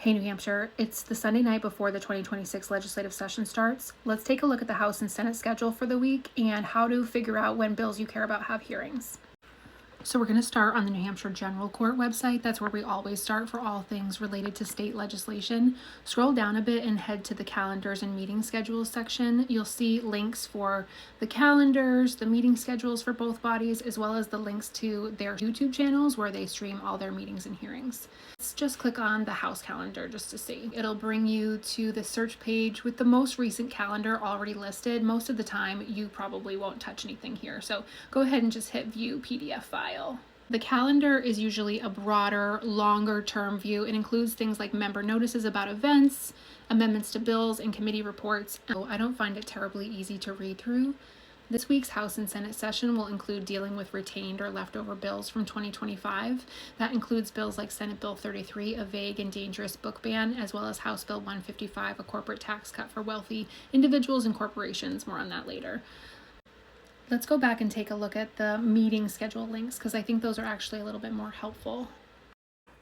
Hey, New Hampshire, it's the Sunday night before the 2026 legislative session starts. Let's take a look at the House and Senate schedule for the week and how to figure out when bills you care about have hearings. So we're going to start on the New Hampshire General Court website. That's where we always start for all things related to state legislation. Scroll down a bit and head to the calendars and meeting schedules section. You'll see links for the calendars, the meeting schedules for both bodies, as well as the links to their YouTube channels where they stream all their meetings and hearings. Let's just click on the House calendar just to see. It'll bring you to the search page with the most recent calendar already listed. Most of the time, you probably won't touch anything here. So go ahead and just hit View PDF File. The calendar is usually a broader, longer term view. It includes things like member notices about events, amendments to bills, and committee reports. I don't find it terribly easy to read through. This week's House and Senate session will include dealing with retained or leftover bills from 2025. That includes bills like Senate Bill 33, a vague and dangerous book ban, as well as House Bill 155, a corporate tax cut for wealthy individuals and corporations. More on that later. Let's go back and take a look at the meeting schedule links because I think those are actually a little bit more helpful.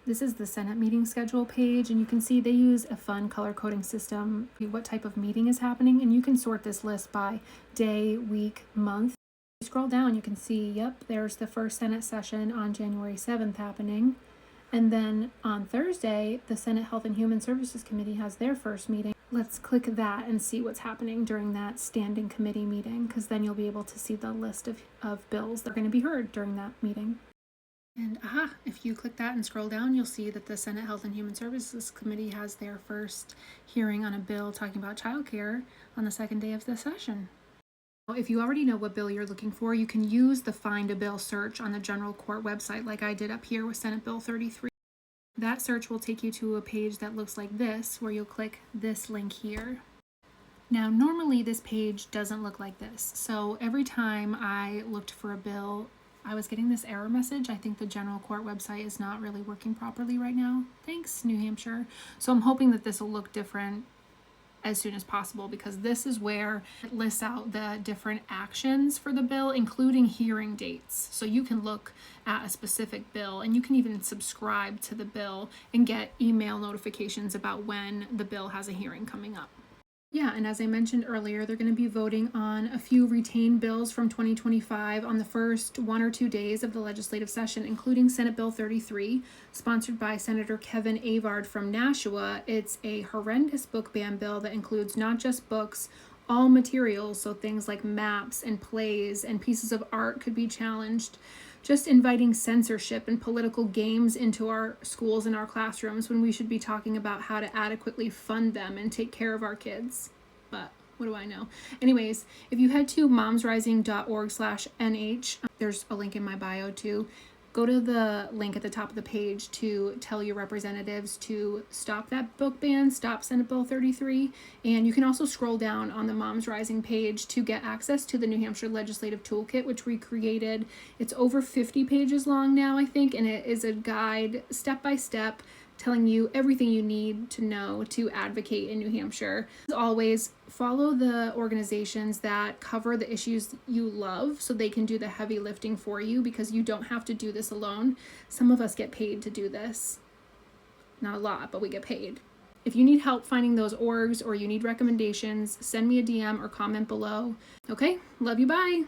This is the Senate meeting schedule page, and you can see they use a fun color coding system, what type of meeting is happening, and you can sort this list by day, week, month. If you scroll down, you can see, yep, there's the first Senate session on January 7th happening. And then on Thursday, the Senate Health and Human Services Committee has their first meeting. Let's click that and see what's happening during that standing committee meeting, because then you'll be able to see the list of bills that are going to be heard during that meeting. And if you click that and scroll down, you'll see that the Senate Health and Human Services Committee has their first hearing on a bill talking about childcare on the second day of the session. If you already know what bill you're looking for, you can use the Find a Bill search on the General Court website like I did up here with Senate Bill 33. That search will take you to a page that looks like this, where you'll click this link here. Now, normally this page doesn't look like this. So every time I looked for a bill, I was getting this error message. I think the General Court website is not really working properly right now. Thanks, New Hampshire. So I'm hoping that this will look different as soon as possible, because this is where it lists out the different actions for the bill, including hearing dates. So you can look at a specific bill, and you can even subscribe to the bill and get email notifications about when the bill has a hearing coming up. Yeah, and as I mentioned earlier, they're going to be voting on a few retained bills from 2025 on the first 1 or 2 days of the legislative session, including Senate Bill 33, sponsored by Senator Kevin Avard from Nashua. It's a horrendous book ban bill that includes not just books, all materials, so things like maps and plays and pieces of art could be challenged. Just inviting censorship and political games into our schools and our classrooms when we should be talking about how to adequately fund them and take care of our kids. But what do I know? Anyways, if you head to momsrising.org/nh, there's a link in my bio too. Go to the link at the top of the page to tell your representatives to stop that book ban, stop Senate Bill 33. And you can also scroll down on the Moms Rising page to get access to the New Hampshire Legislative Toolkit, which we created. It's over 50 pages long now, I think, and it is a guide step by step telling you everything you need to know to advocate in New Hampshire. As always, follow the organizations that cover the issues you love so they can do the heavy lifting for you, because you don't have to do this alone. Some of us get paid to do this. Not a lot, but we get paid. If you need help finding those orgs or you need recommendations, send me a DM or comment below. Okay, love you, bye.